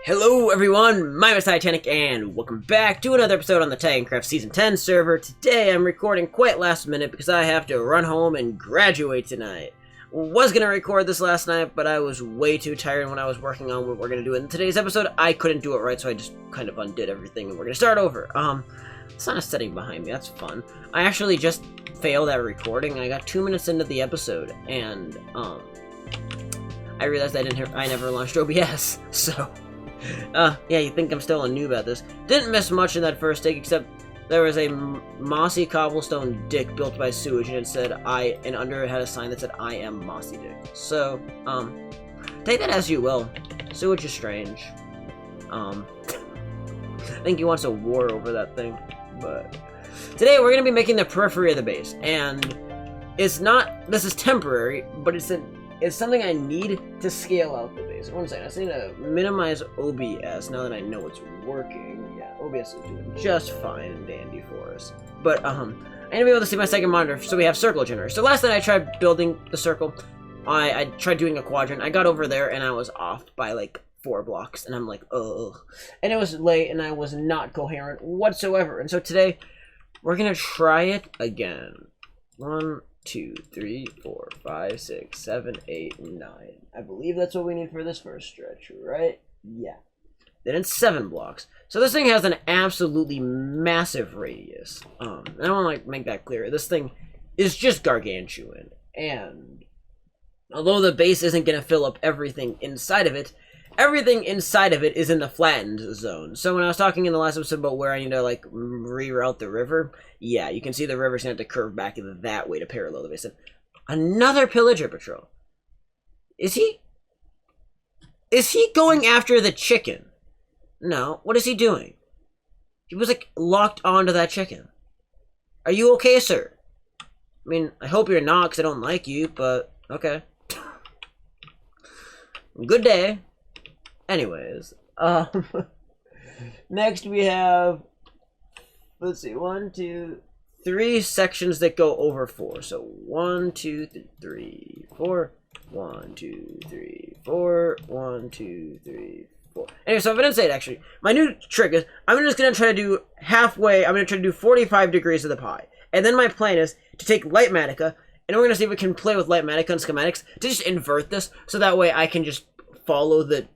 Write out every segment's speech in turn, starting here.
Hello everyone, my name is Titanic and welcome back to another episode on the Titancraft Season 10 server. Today I'm recording quite last minute because I have to run home and graduate tonight. Was gonna record this last night, but I was way too tired when I was working on what we're gonna do in today's episode. I couldn't do it right, so I just kind of undid everything and we're gonna start over. It's not a setting behind me, that's fun. I actually just failed at recording. I got 2 minutes into the episode and I realized I never launched OBS, so yeah, you think I'm still a noob at this. Didn't miss much in that first dig, except there was a mossy cobblestone dick built by Sewage, and it said and under it had a sign that said I am Mossy Dick. So, take that as you will. Sewage is strange. I think he wants a war over that thing, but today we're gonna be making the periphery of the base, and this is temporary, but it's something I need to scale out the base. One second, I just need to minimize OBS now that I know it's working. Yeah, OBS is doing just fine and dandy for us. But, I need to be able to see my second monitor, so we have circle generator. So last night I tried building the circle. I tried doing a quadrant. I got over there and I was off by like 4 blocks, and I'm like, ugh. And it was late and I was not coherent whatsoever. And so today, we're gonna try it again. 1, 2, 3, 4, 5, 6, 7, 8, 9. I believe that's what we need for this first stretch, right? Yeah. Then it's 7 blocks. So this thing has an absolutely massive radius. I don't want to make that clear. This thing is just gargantuan. And although the base isn't going to fill up everything inside of it is in the flattened zone. So when I was talking in the last episode about where I need to like reroute the river, yeah, you can see the river's gonna have to curve back that way to parallel the basin. Another pillager patrol. Is he going after the chicken? No. What is he doing? He was like locked onto that chicken. Are you okay, sir? I mean, I hope you're not, because I don't like you, but okay. Good day. Anyways, next we have, let's see, 1, 2, 3 sections that go over 4. So 1, 2, 3, 4. 1, 2, 3, 4. 1, 2, 3, 4. Anyway, so if I didn't say it actually, my new trick is I'm just gonna try to do halfway. I'm gonna try to do 45 degrees of the pie, and then my plan is to take Lightmatica, and we're gonna see if we can play with Lightmatica and schematics to just invert this, so that way I can just follow the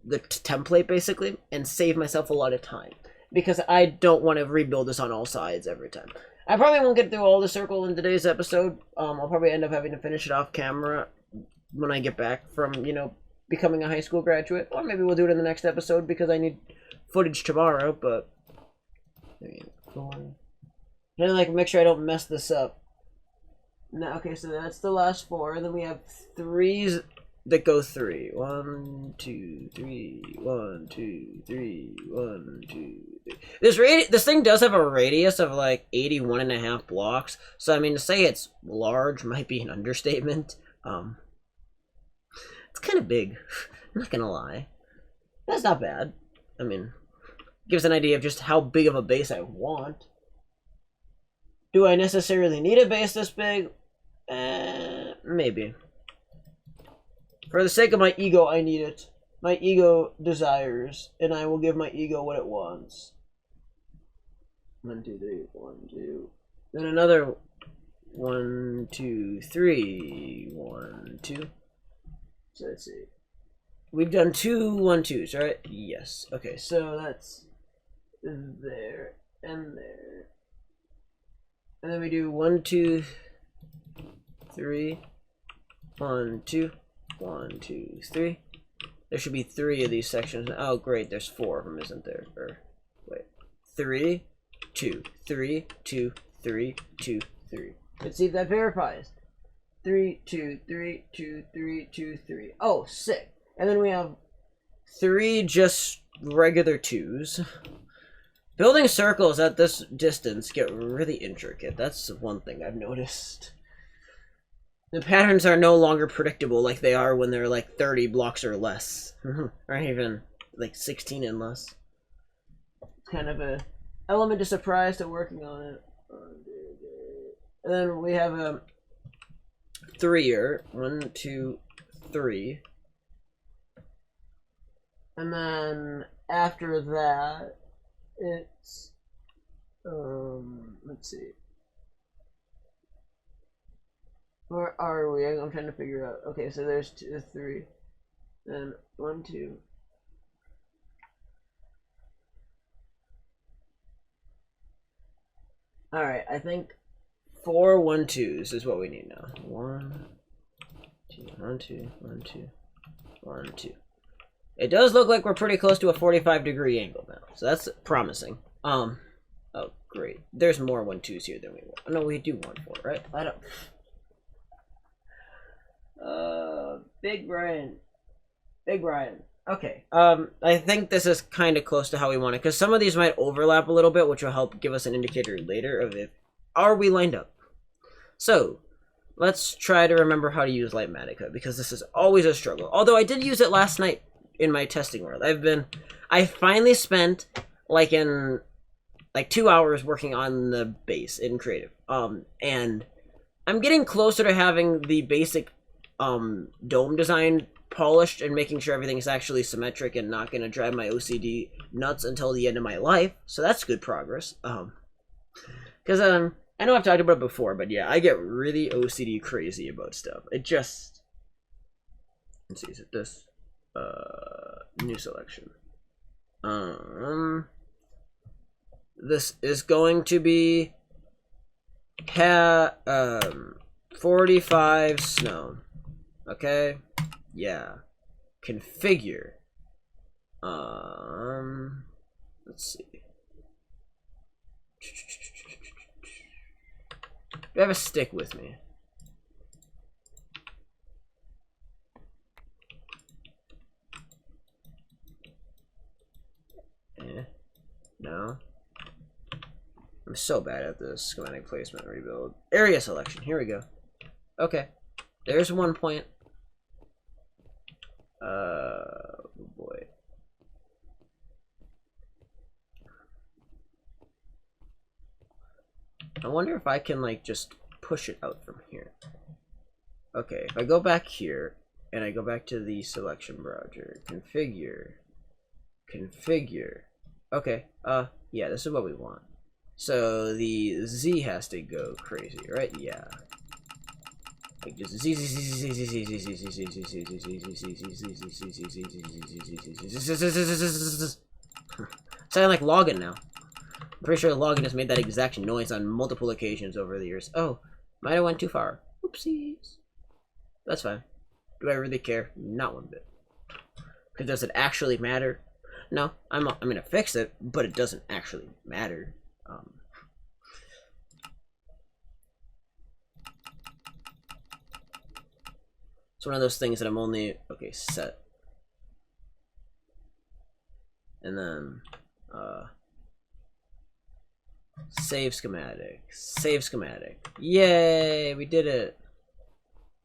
template basically and save myself a lot of time, because I don't want to rebuild this on all sides every time. I probably won't get through all the circle in today's episode. I'll probably end up having to finish it off camera when I get back from, you know, becoming a high school graduate, or maybe we'll do it in the next episode because I need footage tomorrow. But and like make sure I don't mess this up. Now, okay, so that's the last 4, and then we have 3s that go 3. 1, 2, 3. 1, 2, 3. 1, 2, 3. This thing does have a radius of like 81.5 blocks. So I mean, to say it's large might be an understatement. It's kind of big. I'm not gonna lie. That's not bad. I mean, gives an idea of just how big of a base I want. Do I necessarily need a base this big? Maybe. For the sake of my ego, I need it. My ego desires, and I will give my ego what it wants. 1, 2, 3, 1, 2. Then another 1, 2, 3. 1, 2. So let's see. We've done 2 1, 2s, right? Yes. Okay, so that's there and there. And then we do 1, 2, 3. 1, 2. 1, 2, 3. There should be 3 of these sections. Oh, great. There's 4 of them, isn't there? Or wait, 3, 2, 3, 2, 3, 2, 3. Let's see if that verifies. 3, 2, 3, 2, 3, 2, 3. Oh, sick. And then we have 3 just regular 2s. Building circles at this distance get really intricate. That's one thing I've noticed. The patterns are no longer predictable like they are when they're like 30 blocks or less. Or even like 16 and less. It's kind of a element of surprise to working on it. And then we have a 3-er. 1, 2, 3. And then after that, it's let's see. Where are we? I'm trying to figure out. Okay, so there's 2, 3, then 1, 2. All right, I think 4 1 2s is what we need now. 1, 2, 1, 2, 1, 2, 1, 2. It does look like we're pretty close to a 45-degree angle now, so that's promising. Oh great, there's more 1 2s here than we want. No, we do want 4, right? I don't. Big Brian. Okay. I think this is kind of close to how we want it, because some of these might overlap a little bit, which will help give us an indicator later of if are we lined up. So let's try to remember how to use Litematica, because this is always a struggle. Although I did use it last night in my testing world. I finally spent like 2 hours working on the base in creative. And I'm getting closer to having the basic dome design polished and making sure everything is actually symmetric and not going to drive my OCD nuts until the end of my life. So that's good progress. Because I know I've talked about it before, but yeah, I get really OCD crazy about stuff. It just, let's see, is it this? New selection. This is going to be 45 snow. Okay, yeah. Configure. Let's see. Do I have a stick with me? No. I'm so bad at this schematic placement rebuild. Area selection. Here we go. Okay. There's 1 point. Boy. I wonder if I can like just push it out from here. Okay, if I go back here and I go back to the selection browser, configure. Okay, yeah, this is what we want. So the Z has to go crazy, right? Yeah. Like just Z. Sound like login now. I'm pretty sure login has made that exact noise on multiple occasions over the years. Oh, might have went too far. Oopsies. That's fine. Do I really care? Not one bit. Because does it actually matter? No, I'm gonna fix it, but it doesn't actually matter. It's one of those things that I'm only set, and then save schematic. Yay, we did it.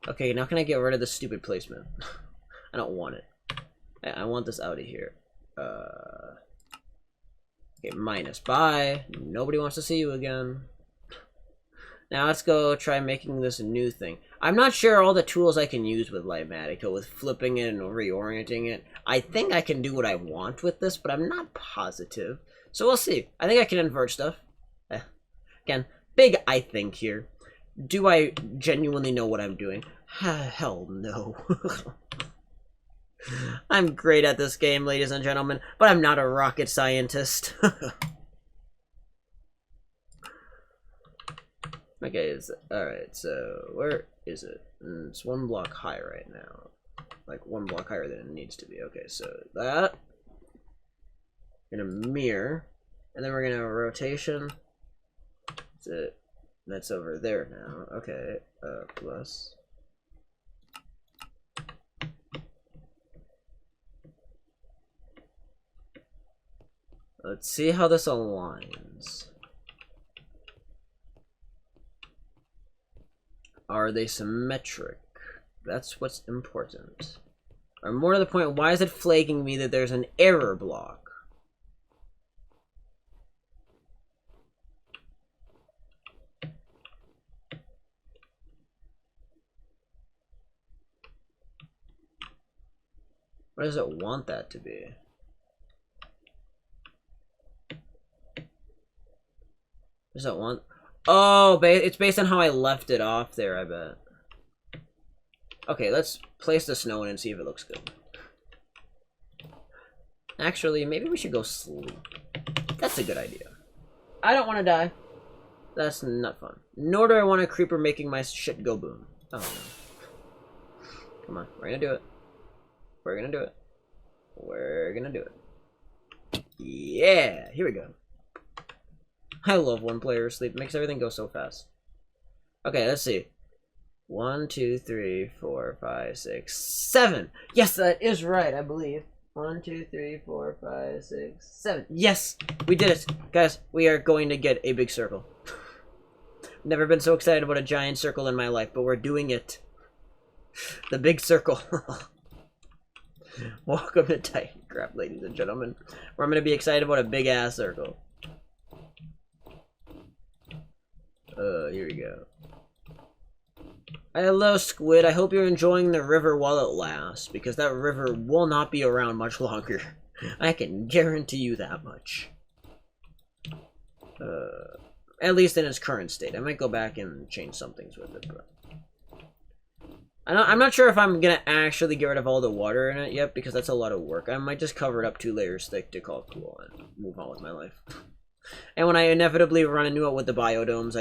Okay, now can I get rid of this stupid placement? I don't want it. I want this out of here. Okay, minus. Bye. Nobody wants to see you again. Now let's go try making this a new thing. I'm not sure all the tools I can use with Litematica, with flipping it and reorienting it. I think I can do what I want with this, but I'm not positive. So we'll see. I think I can invert stuff. Again, big I think here. Do I genuinely know what I'm doing? Hell no. I'm great at this game, ladies and gentlemen, but I'm not a rocket scientist. Okay, alright, so where is it? It's 1 block high right now. Like 1 block higher than it needs to be. Okay, so that. We're gonna mirror. And then we're gonna rotation. That's over there now. Okay, plus. Let's see how this aligns. Are they symmetric? That's what's important. Or more to the point, why is it flagging me that there's an error block? What does it want that to be? Does it want... Oh, it's based on how I left it off there, I bet. Okay, let's place the snow in and see if it looks good. Actually, maybe we should go sleep. That's a good idea. I don't want to die. That's not fun. Nor do I want a creeper making my shit go boom. Oh, no. Come on, we're gonna do it. We're gonna do it. We're gonna do it. Yeah, here we go. I love one player sleep. It makes everything go so fast. Okay, let's see. 1, 2, 3, 4, 5, 6, 7. Yes, that is right, I believe. 1, 2, 3, 4, 5, 6, 7. Yes, we did it, guys. We are going to get a big circle. Never been so excited about a giant circle in my life, but we're doing it. The big circle. Welcome to Titancraft, ladies and gentlemen. Where I'm going to be excited about a big ass circle. Here we go. Hello, Squid. I hope you're enjoying the river while it lasts, because that river will not be around much longer. I can guarantee you that much. At least in its current state. I might go back and change some things with it, but... I'm not sure if I'm gonna actually get rid of all the water in it yet, because that's a lot of work. I might just cover it up 2 layers thick to call it cool and move on with my life. And when I inevitably run into it with the biodomes,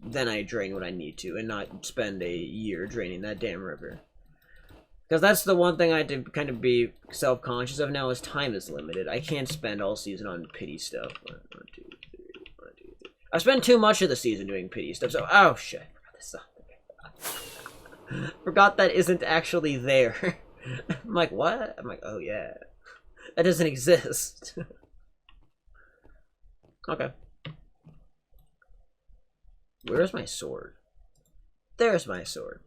then I drain what I need to, and not spend a year draining that damn river. Because that's the one thing I have to kind of be self-conscious of now, is time is limited. I can't spend all season on pity stuff. 1, 2, 3, 1, 2, 3. I spent too much of the season doing pity stuff, so... Oh, shit. I forgot this stuff. Forgot that isn't actually there. I'm like, what? I'm like, oh yeah. That doesn't exist. Okay. Where's my sword? There's my sword.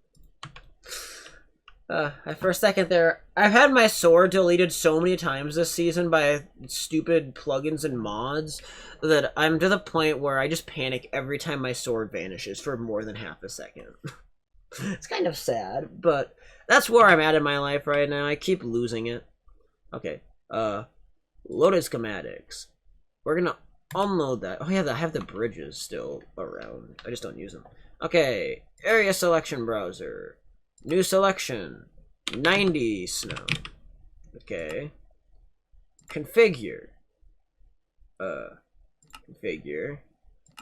For a second there, I've had my sword deleted so many times this season by stupid plugins and mods that I'm to the point where I just panic every time my sword vanishes for more than half a second. It's kind of sad, but that's where I'm at in my life right now. I keep losing it. Okay, loaded schematics. We're gonna unload that. Oh yeah, I have the bridges still around. I just don't use them. Okay, area selection browser. New selection. 90 snow. Okay. Configure. Configure.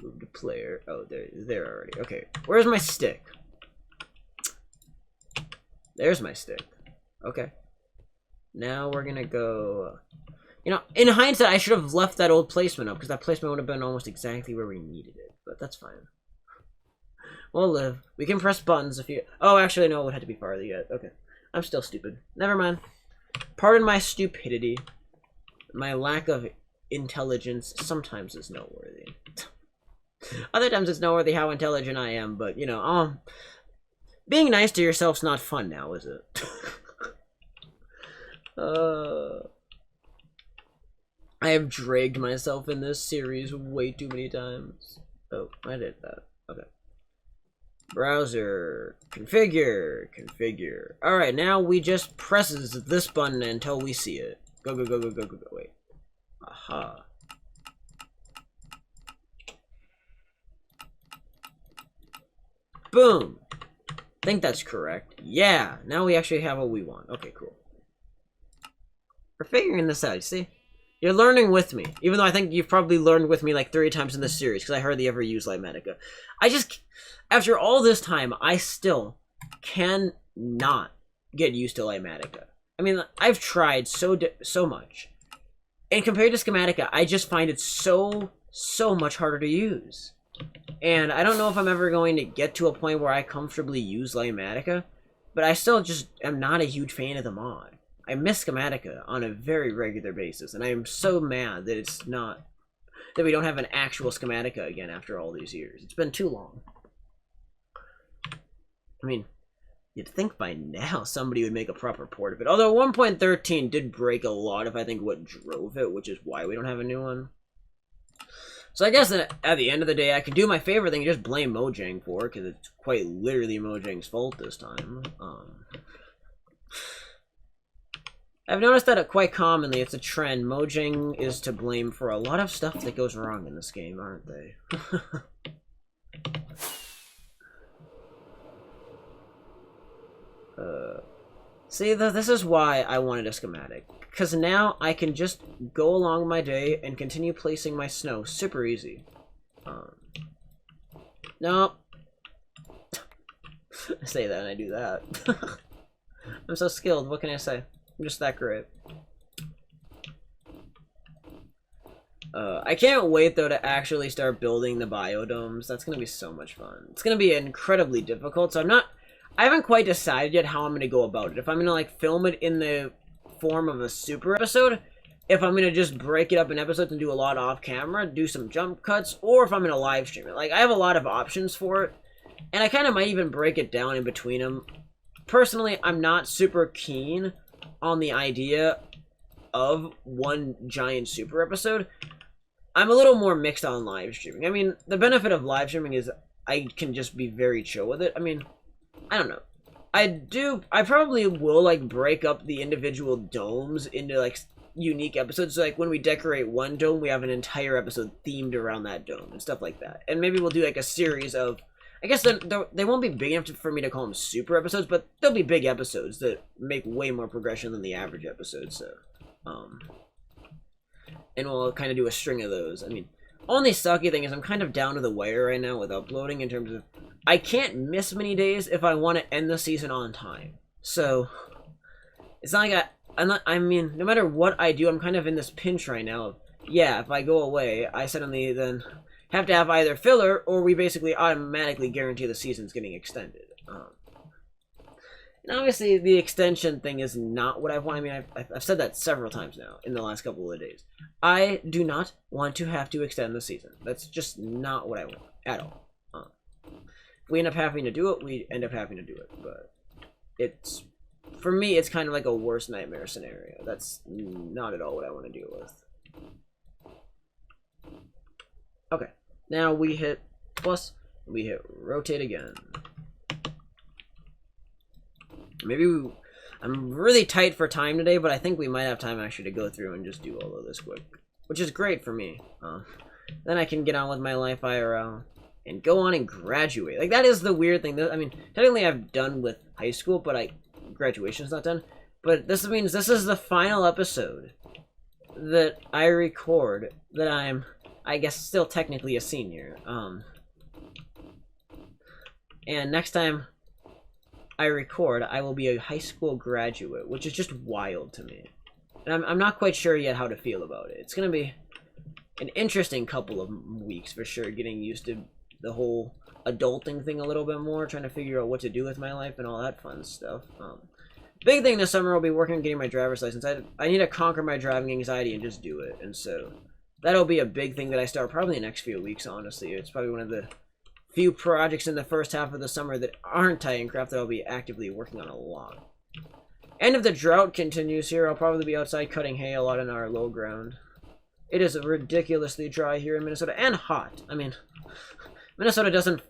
Move to player. Oh, there already. Okay, where's my stick? There's my stick. Okay. Now we're gonna go... You know, in hindsight, I should have left that old placement up, because that placement would have been almost exactly where we needed it. But that's fine. We'll live. We can press buttons if you... Oh, actually, no, it would have to be farther yet. Okay. I'm still stupid. Never mind. Pardon my stupidity. My lack of intelligence sometimes is noteworthy. Other times it's noteworthy how intelligent I am, but, you know, being nice to yourself's not fun now, is it? I have dragged myself in this series way too many times. Oh, I did that. Okay. Browser. Configure. Configure. Alright, now we just presses this button until we see it. Go, go, go, go, go, go, go. Wait. Aha. Boom. I think that's correct. Yeah, now we actually have what we want. Okay, cool. We're figuring this out, you see? You're learning with me. Even though I think you've probably learned with me like 30 times in this series, because I hardly ever use Lighmatica. I just... After all this time, I still cannot get used to Lighmatica. I mean, I've tried so much. And compared to Schematica, I just find it so much harder to use. And I don't know if I'm ever going to get to a point where I comfortably use Lighmatica, but I still just am not a huge fan of the mod. I miss Schematica on a very regular basis, and I am so mad that it's not... that we don't have an actual Schematica again after all these years. It's been too long. I mean, you'd think by now somebody would make a proper port of it. Although 1.13 did break a lot of, I think, what drove it, which is why we don't have a new one. So I guess that at the end of the day, I could do my favorite thing and just blame Mojang for it, because it's quite literally Mojang's fault this time. I've noticed that quite commonly it's a trend. Mojang is to blame for a lot of stuff that goes wrong in this game, aren't they? See, this is why I wanted a schematic. Because now I can just go along my day and continue placing my snow super easy. No. I say that and I do that. I'm so skilled, what can I say? I'm just that great. I can't wait though to actually start building the biodomes. That's gonna be so much fun. It's gonna be incredibly difficult, so I haven't quite decided yet how I'm gonna go about it. If I'm gonna like film it in the form of a super episode, if I'm gonna just break it up in episodes and do a lot off camera, do some jump cuts, or if I'm gonna live stream it. Like, I have a lot of options for it, and I kind of might even break it down in between them. Personally, I'm not super keen on the idea of one giant super episode. I'm a little more mixed on live streaming. I mean, the benefit of live streaming is I can just be very chill with it. I mean, I don't know. I probably will, like, break up the individual domes into, like, unique episodes. So, like, when we decorate one dome, we have an entire episode themed around that dome and stuff like that. And maybe we'll do, like, a series of... I guess they won't be big enough for me to call them super episodes, but they'll be big episodes that make way more progression than the average episode, so... and we'll kind of do a string of those. I mean, only sucky thing is I'm kind of down to the wire right now with uploading in terms of... I can't miss many days if I want to end the season on time. So, it's not like I mean, no matter what I do, I'm kind of in this pinch right now of, yeah, if I go away, I suddenly then have to have either filler, or we basically automatically guarantee the season's getting extended. And obviously, the extension thing is not what I want. I mean, I've said that several times now in the last couple of days. I do not want to have to extend the season. That's just not what I want at all. If we end up having to do it, we end up having to do it. But it's, for me, it's kind of like a worst nightmare scenario. That's not at all what I want to deal with. Okay, now we hit plus, we hit rotate again. Maybe I'm really tight for time today, but I think we might have time actually to go through and just do all of this quick, which is great for me. Then I can get on with my life IRL and go on and graduate. Like, that is the weird thing. I mean, technically I've done with high school, but graduation's not done. But this means this is the final episode that I record that I'm, I guess, still technically a senior. And next time I record, I will be a high school graduate, which is just wild to me. And I'm not quite sure yet how to feel about it. It's going to be an interesting couple of weeks for sure, getting used to the whole adulting thing a little bit more, trying to figure out what to do with my life and all that fun stuff. Big thing this summer, I'll be working on getting my driver's license. I need to conquer my driving anxiety and just do it. And so that'll be a big thing that I start probably in the next few weeks, honestly. It's probably one of the few projects in the first half of the summer that aren't Titancraft that I'll be actively working on a lot. And if the drought continues here, I'll probably be outside cutting hay a lot in our low ground. It is ridiculously dry here in Minnesota, and hot. I mean,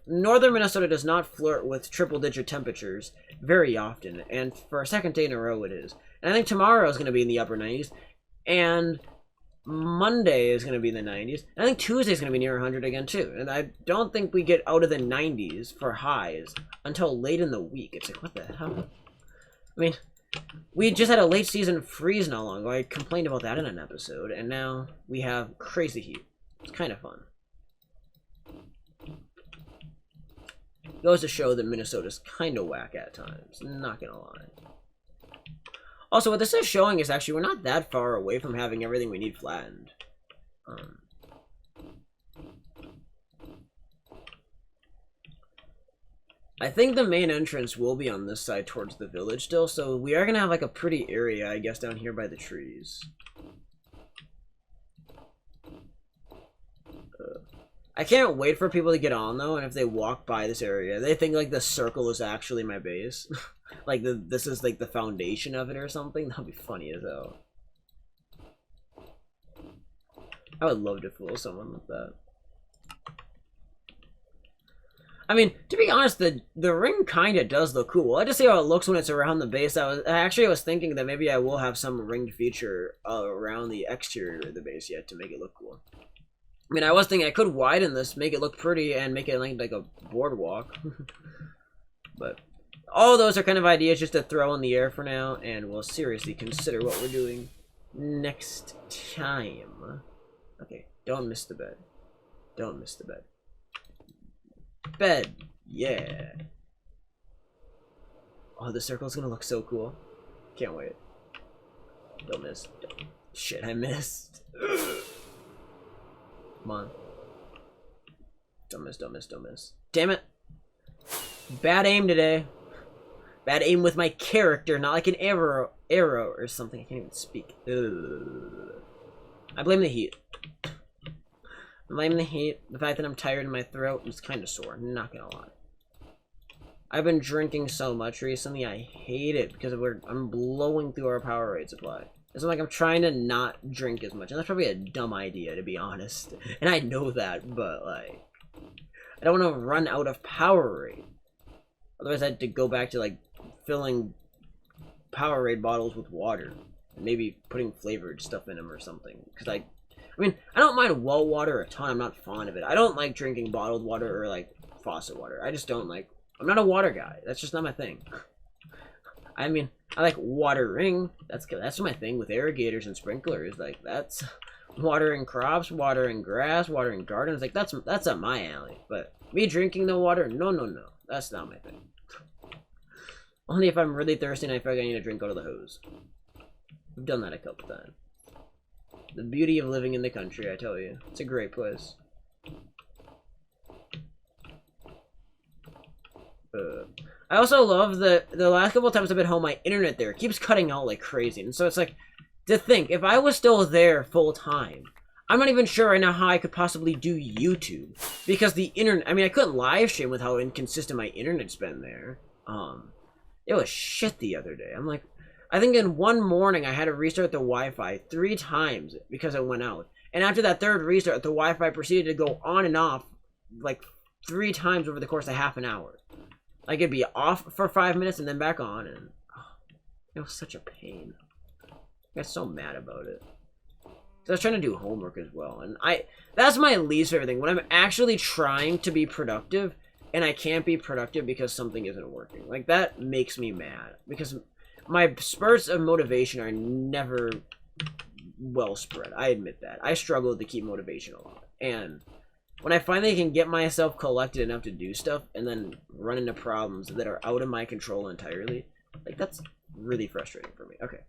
northern Minnesota does not flirt with triple-digit temperatures very often, and for a second day in a row it is. And I think tomorrow is going to be in the upper 90s, and Monday is going to be in the 90s, and I think Tuesday is going to be near 100 again too. And I don't think we get out of the 90s for highs until late in the week. It's like, what the hell? I mean, we just had a late season freeze not long ago. I complained about that in an episode, and now we have crazy heat. It's kind of fun. Goes to show that Minnesota's kind of whack at times, not gonna lie. Also, what this is showing is actually we're not that far away from having everything we need flattened. I think the main entrance will be on this side towards the village still, so we are gonna have like a pretty area, I guess, down here by the trees. I can't wait for people to get on though, and if they walk by this area, they think like the circle is actually my base. Like this is like the foundation of it or something. That'd be funny as hell. I would love to fool someone with that. I mean, to be honest, the ring kind of does look cool. I just see how it looks when it's around the base. I was thinking that maybe I will have some ringed feature around the exterior of the base yet to make it look cool. I mean, I was thinking I could widen this, make it look pretty, and make it like a boardwalk. But all those are kind of ideas just to throw in the air for now, and we'll seriously consider what we're doing next time. Okay, don't miss the bed. Don't miss the bed. Bed, yeah. Oh, the circle's gonna look so cool. Can't wait. Don't miss. Shit, I missed. Come on. Don't miss, don't miss, don't miss. Damn it. Bad aim today. Bad aim with my character, not like an arrow or something. I can't even speak. Ugh. I blame the heat. I blame the heat. The fact that I'm tired in my throat is kind of sore. I'm not gonna lie. I've been drinking so much recently. I hate it because I'm blowing through our Powerade supply. It's like I'm trying to not drink as much, and that's probably a dumb idea, to be honest. And I know that, but like, I don't want to run out of Powerade. Otherwise, I had to go back to like filling Powerade bottles with water, and maybe putting flavored stuff in them or something. Because I mean, I don't mind well water a ton. I'm not fond of it. I don't like drinking bottled water or like faucet water. I just don't like. I'm not a water guy. That's just not my thing. I mean, I like watering. That's my thing with irrigators and sprinklers. Like that's watering crops, watering grass, watering gardens. Like that's up my alley. But me drinking the water, no, that's not my thing. Only if I'm really thirsty and I feel like I need a drink out of the hose. I've done that a couple times. The beauty of living in the country, I tell you, it's a great place. I also love that the last couple of times I've been home, my internet there keeps cutting out like crazy. And so it's like, to think, if I was still there full time, I'm not even sure right now how I could possibly do YouTube. Because the internet, I mean, I couldn't live stream with how inconsistent my internet's been there. It was shit the other day. I'm like, I think in one morning I had to restart the Wi-Fi 3 times because it went out. And after that third restart, the Wi-Fi proceeded to go on and off like 3 times over the course of half an hour. Like, it'd be off for 5 minutes and then back on, and oh, it was such a pain. I got so mad about it. So I was trying to do homework as well, and that's my least favorite thing. When I'm actually trying to be productive, and I can't be productive because something isn't working. Like, that makes me mad. Because my spurts of motivation are never well spread. I admit that. I struggle to keep motivation a lot. And when I finally can get myself collected enough to do stuff and then run into problems that are out of my control entirely, like, that's really frustrating for me. Okay.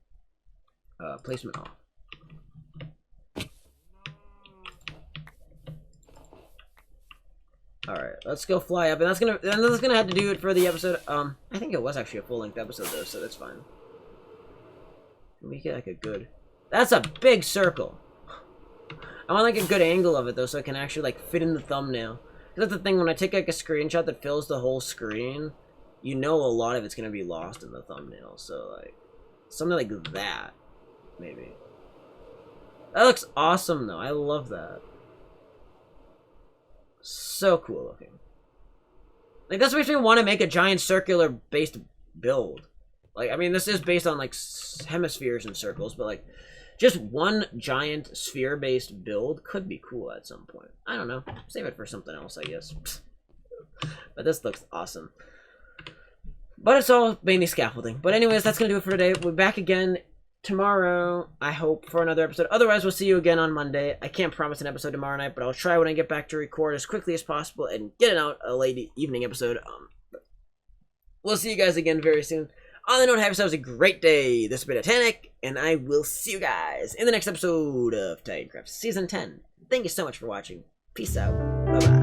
Placement off. Alright, let's go fly up, and that's gonna have to do it for the episode. I think it was actually a full-length episode though, so that's fine. We get like a good. That's a big circle. I want like a good angle of it though, so it can actually like fit in the thumbnail. That's the thing, when I take like a screenshot that fills the whole screen, you know a lot of it's gonna be lost in the thumbnail. So like something like that, maybe. That looks awesome though. I love that. So cool looking. Like, that's what makes me want to make a giant circular based build. Like, I mean, this is based on like hemispheres and circles, but like just one giant sphere based build could be cool at some point. I don't know. Save it for something else, I guess. But this looks awesome. But it's all mainly scaffolding. But anyways, that's gonna do it for today. We'll be back again tomorrow, I hope, for another episode. Otherwise, we'll see you again on Monday. I can't promise an episode tomorrow night, but I'll try when I get back to record as quickly as possible and get it out a late evening episode. We'll see you guys again very soon. On the note, have yourselves a great day. This has been Titanic, and I will see you guys in the next episode of Titancraft Season 10. Thank you so much for watching. Peace out. Bye-bye.